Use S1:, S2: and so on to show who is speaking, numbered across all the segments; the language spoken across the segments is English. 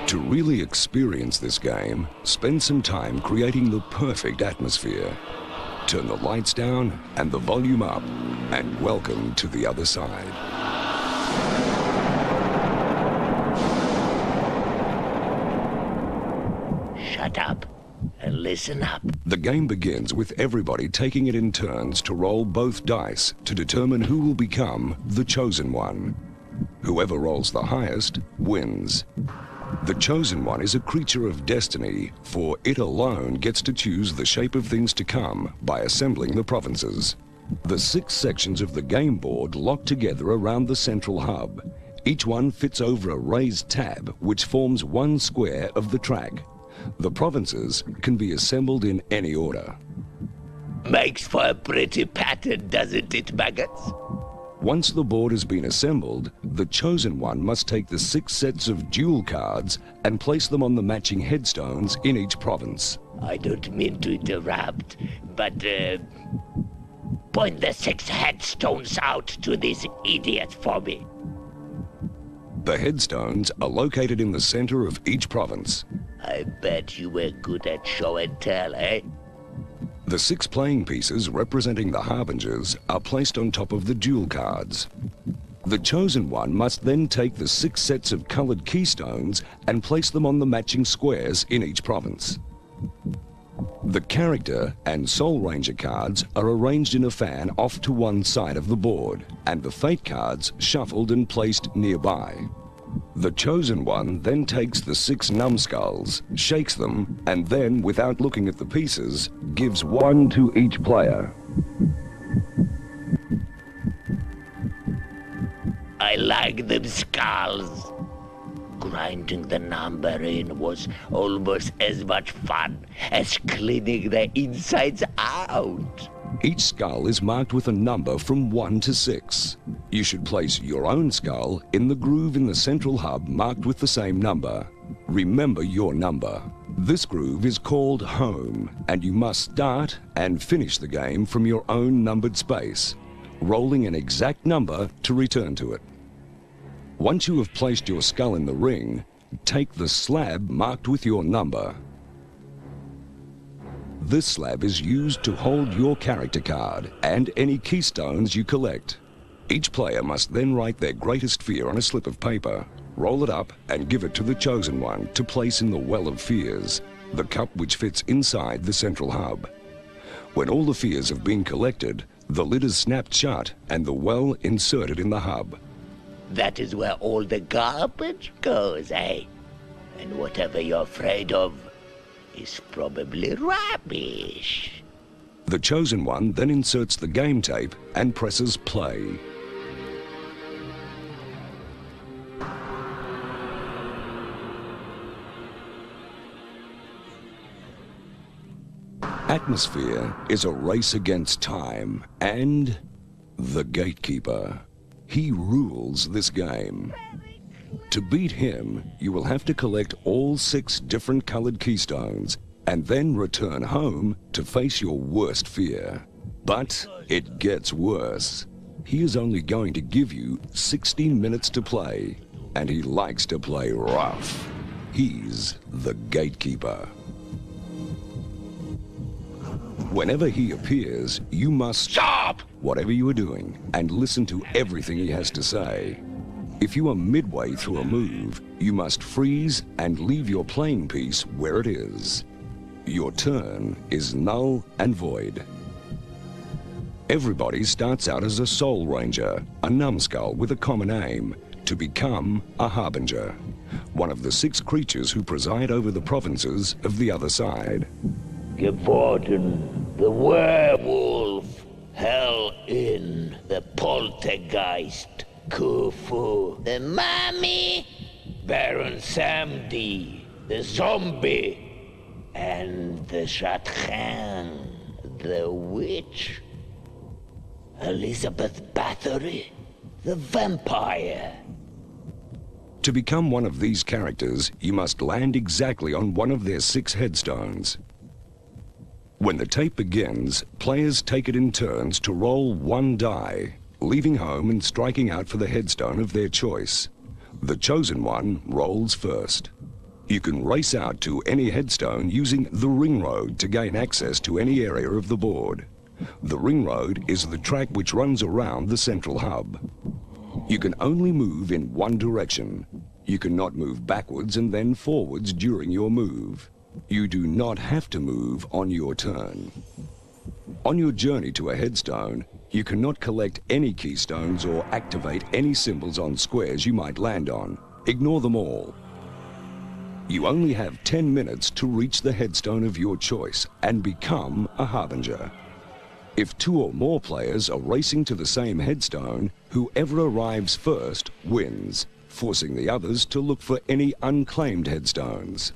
S1: To really experience this game, spend some time creating the perfect atmosphere. Turn the lights down and the volume up, and welcome to the other side.
S2: Shut up and listen up.
S1: The game begins with everybody taking it in turns to roll both dice to determine who will become the chosen one. Whoever rolls the highest wins. The chosen one is a creature of destiny, for it alone gets to choose the shape of things to come by assembling the provinces. The 6 sections of the game board lock together around the central hub. Each one fits over a raised tab which forms one square of the track. The provinces can be assembled in any order.
S2: Makes for a pretty pattern, doesn't it, maggots?
S1: Once the board has been assembled, the chosen one must take the 6 sets of duel cards and place them on the matching headstones in each province.
S2: I don't mean to interrupt, but point the 6 headstones out to this idiot for me.
S1: The headstones are located in the center of each province.
S2: I bet you were good at show and tell, eh?
S1: The 6 playing pieces representing the Harbingers are placed on top of the duel cards. The chosen one must then take the 6 sets of colored keystones and place them on the matching squares in each province. The character and Soul Ranger cards are arranged in a fan off to one side of the board, and the fate cards shuffled and placed nearby. The chosen one then takes the 6 numbskulls, shakes them, and then, without looking at the pieces, gives 1 to each player.
S2: I like them skulls. Grinding the number in was almost as much fun as cleaning the insides out.
S1: Each skull is marked with a number from 1 to 6. You should place your own skull in the groove in the central hub marked with the same number. Remember your number. This groove is called home, and you must start and finish the game from your own numbered space, rolling an exact number to return to it. Once you have placed your skull in the ring, take the slab marked with your number. This slab is used to hold your character card and any keystones you collect. Each player must then write their greatest fear on a slip of paper, roll it up, and give it to the chosen one to place in the Well of Fears, the cup which fits inside the central hub. When all the fears have been collected, the lid is snapped shut and the well inserted in the hub.
S2: That is where all the garbage goes, eh? And whatever you're afraid of is probably rubbish.
S1: The chosen one then inserts the game tape and presses play. Atmosfear is a race against time and the gatekeeper. He rules this game. To beat him, you will have to collect all 6 different colored keystones and then return home to face your worst fear. But it gets worse. He is only going to give you 16 minutes to play, and he likes to play rough. He's the gatekeeper. Whenever he appears, you must stop whatever you are doing and listen to everything he has to say. If you are midway through a move, you must freeze and leave your playing piece where it is. Your turn is null and void. Everybody starts out as a Soul Ranger, a numbskull with a common aim, to become a Harbinger, one of the 6 creatures who preside over the provinces of the other side.
S2: Geworden, the werewolf, Hell in, the poltergeist, Khufu, the mummy, Baron Samdi, the zombie, and the Shatran, the witch, Elizabeth Bathory, the vampire.
S1: To become one of these characters, you must land exactly on one of their 6 headstones. When the tape begins, players take it in turns to roll 1 die, leaving home and striking out for the headstone of their choice. The chosen one rolls first. You can race out to any headstone using the ring road to gain access to any area of the board. The ring road is the track which runs around the central hub. You can only move in one direction. You cannot move backwards and then forwards during your move. You do not have to move on your turn. On your journey to a headstone, you cannot collect any keystones or activate any symbols on squares you might land on. Ignore them all. You only have 10 minutes to reach the headstone of your choice and become a Harbinger. If 2 or more players are racing to the same headstone, whoever arrives first wins, forcing the others to look for any unclaimed headstones.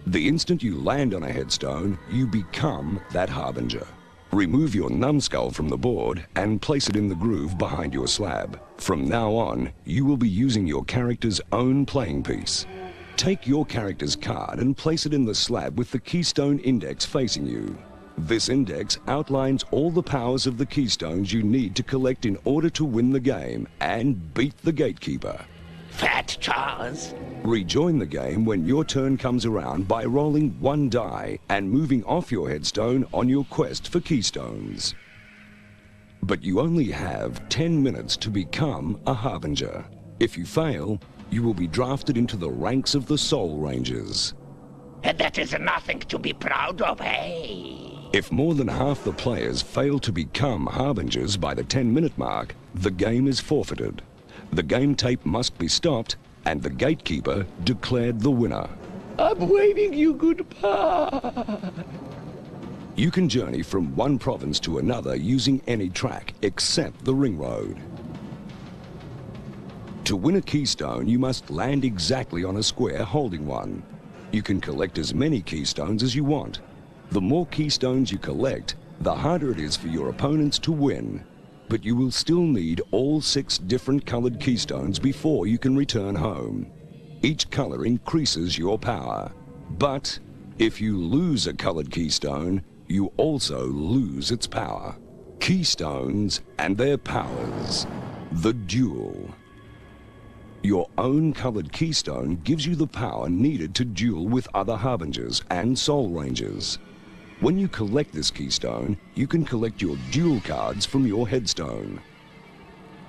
S1: The instant you land on a headstone, you become that Harbinger. Remove your numbskull from the board and place it in the groove behind your slab. From now on, you will be using your character's own playing piece. Take your character's card and place it in the slab with the keystone index facing you. This index outlines all the powers of the keystones you need to collect in order to win the game and beat the gatekeeper.
S2: Fat Charles.
S1: Rejoin the game when your turn comes around by rolling 1 die and moving off your headstone on your quest for keystones. But you only have 10 minutes to become a Harbinger. If you fail, you will be drafted into the ranks of the Soul Rangers.
S2: And that is nothing to be proud of, hey?
S1: If more than half the players fail to become Harbingers by the 10-minute mark, the game is forfeited. The game tape must be stopped and the gatekeeper declared the winner.
S2: I'm waving you goodbye.
S1: You can journey from one province to another using any track except the ring road. To win a keystone, you must land exactly on a square holding one. You can collect as many keystones as you want. The more keystones you collect, the harder it is for your opponents to win. But you will still need all 6 different colored keystones before you can return home. Each color increases your power. But if you lose a colored keystone, you also lose its power. Keystones and their powers. The duel. Your own colored keystone gives you the power needed to duel with other Harbingers and Soul Rangers. When you collect this keystone, you can collect your duel cards from your headstone.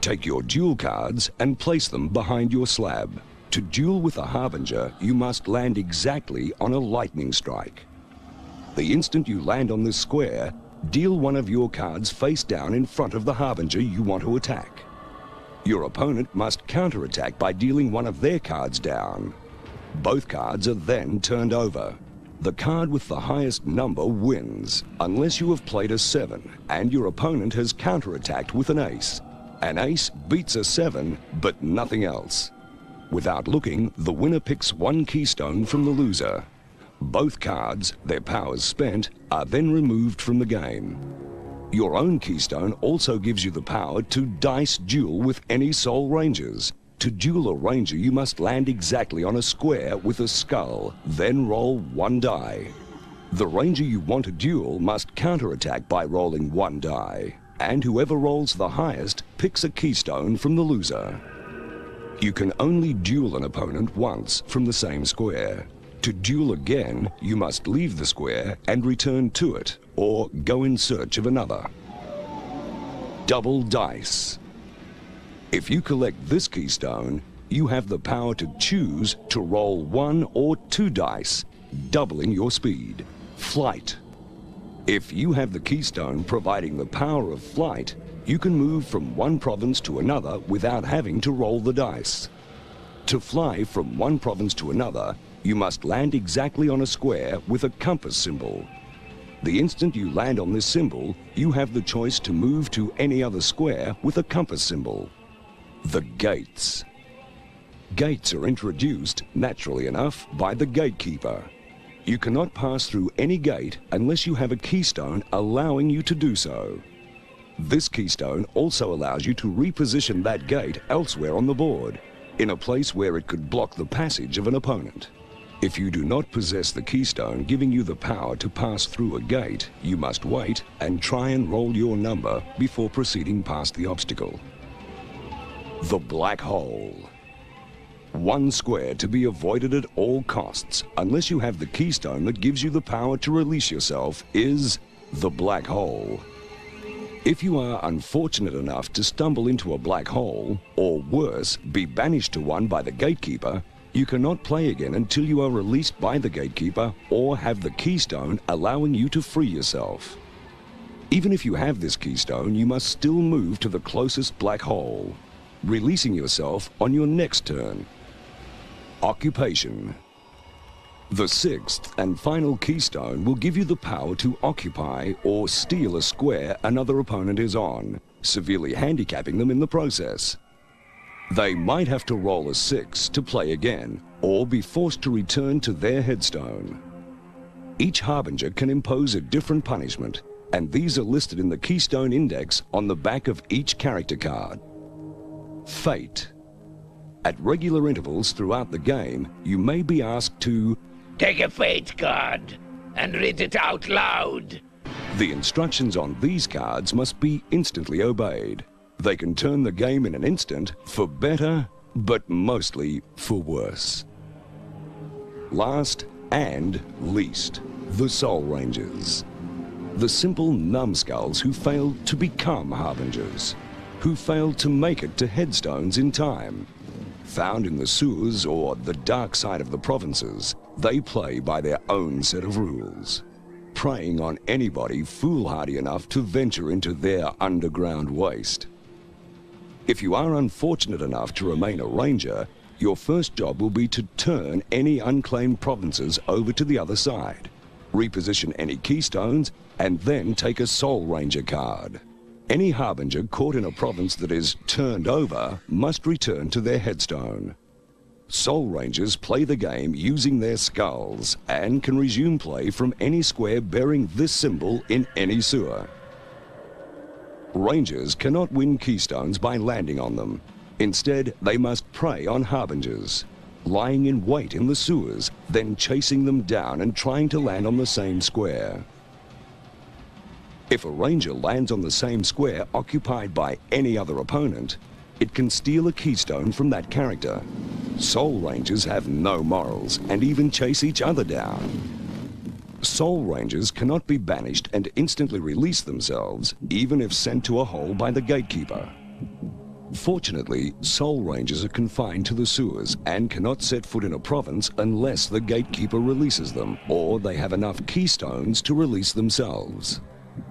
S1: Take your duel cards and place them behind your slab. To duel with a Harbinger, you must land exactly on a lightning strike. The instant you land on this square, deal one of your cards face down in front of the Harbinger you want to attack. Your opponent must counterattack by dealing one of their cards down. Both cards are then turned over. The card with the highest number wins, unless you have played a 7 and your opponent has counterattacked with an ace. An ace beats a 7, but nothing else. Without looking, the winner picks 1 keystone from the loser. Both cards, their powers spent, are then removed from the game. Your own keystone also gives you the power to dice duel with any Soul Rangers. To duel a Ranger, you must land exactly on a square with a skull, then roll 1 die. The Ranger you want to duel must counterattack by rolling 1 die, and whoever rolls the highest picks a keystone from the loser. You can only duel an opponent once from the same square. To duel again, you must leave the square and return to it, or go in search of another. Double dice. If you collect this keystone, you have the power to choose to roll 1 or 2 dice, doubling your speed. Flight. If you have the keystone providing the power of flight, you can move from one province to another without having to roll the dice. To fly from one province to another, you must land exactly on a square with a compass symbol. The instant you land on this symbol, you have the choice to move to any other square with a compass symbol. The gates. Gates are introduced, naturally enough, by the gatekeeper. You cannot pass through any gate unless you have a keystone allowing you to do so. This keystone also allows you to reposition that gate elsewhere on the board, in a place where it could block the passage of an opponent. If you do not possess the keystone giving you the power to pass through a gate, you must wait and try and roll your number before proceeding past the obstacle. The black hole. One square to be avoided at all costs, unless you have the keystone that gives you the power to release yourself, is the black hole. If you are unfortunate enough to stumble into a black hole, or worse, be banished to one by the gatekeeper, you cannot play again until you are released by the gatekeeper or have the keystone allowing you to free yourself. Even if you have this keystone, you must still move to the closest black hole, releasing yourself on your next turn. Occupation. The sixth and final keystone will give you the power to occupy or steal a square another opponent is on, severely handicapping them in the process. They might have to roll a 6 to play again, or be forced to return to their headstone. Each Harbinger can impose a different punishment, and these are listed in the Keystone Index on the back of each character card. Fate. At regular intervals throughout the game, you may be asked to
S2: take a fate card and read it out loud.
S1: The instructions on these cards must be instantly obeyed. They can turn the game in an instant for better, but mostly for worse. Last and least, the Soul Rangers. The simple numbskulls who failed to become Harbingers, who failed to make it to headstones in time. Found in the sewers or the dark side of the provinces, they play by their own set of rules, preying on anybody foolhardy enough to venture into their underground waste. If you are unfortunate enough to remain a ranger, your first job will be to turn any unclaimed provinces over to the other side, reposition any keystones, and then take a Soul Ranger card. Any Harbinger caught in a province that is turned over must return to their headstone. Soul Rangers play the game using their skulls and can resume play from any square bearing this symbol in any sewer. Rangers cannot win keystones by landing on them. Instead, they must prey on Harbingers, lying in wait in the sewers, then chasing them down and trying to land on the same square. If a Ranger lands on the same square occupied by any other opponent, it can steal a keystone from that character. Soul Rangers have no morals and even chase each other down. Soul Rangers cannot be banished and instantly release themselves, even if sent to a hole by the gatekeeper. Fortunately, Soul Rangers are confined to the sewers and cannot set foot in a province unless the gatekeeper releases them, or they have enough keystones to release themselves.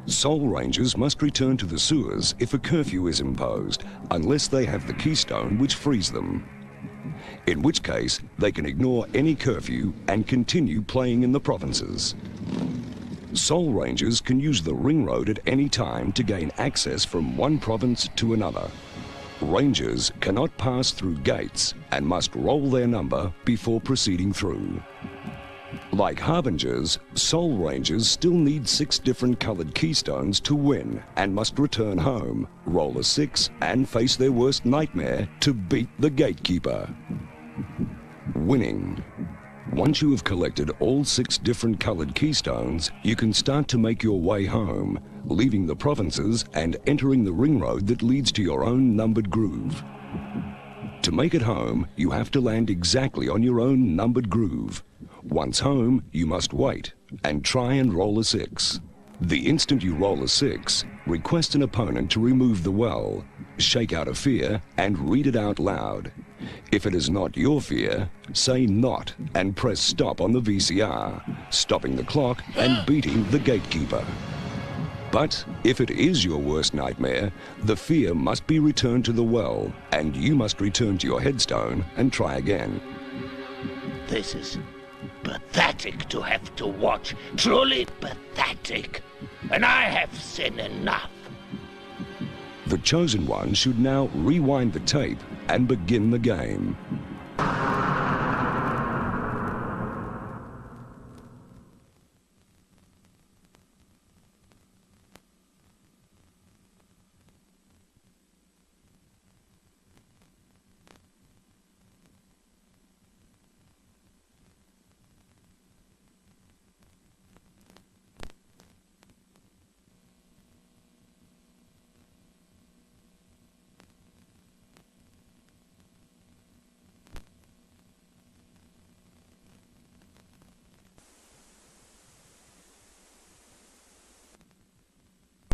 S1: Soul Rangers must return to the sewers if a curfew is imposed, unless they have the keystone which frees them. In which case, they can ignore any curfew and continue playing in the provinces. Soul Rangers can use the ring road at any time to gain access from one province to another. Rangers cannot pass through gates and must roll their number before proceeding through. Like Harbingers, Soul Rangers still need 6 different colored keystones to win and must return home, roll a 6, and face their worst nightmare to beat the gatekeeper. Winning. Once you have collected all 6 different colored keystones, you can start to make your way home, leaving the provinces and entering the ring road that leads to your own numbered groove. To make it home, you have to land exactly on your own numbered groove. Once home, you must wait and try and roll a 6. The instant you roll a 6, request an opponent to remove the well, shake out a fear, and read it out loud. If it is not your fear, say not and press stop on the VCR, stopping the clock and beating the gatekeeper. But if it is your worst nightmare, the fear must be returned to the well, and you must return to your headstone and try again.
S2: This is pathetic to have to watch. Truly pathetic. And I have seen enough.
S1: The Chosen One should now rewind the tape and begin the game.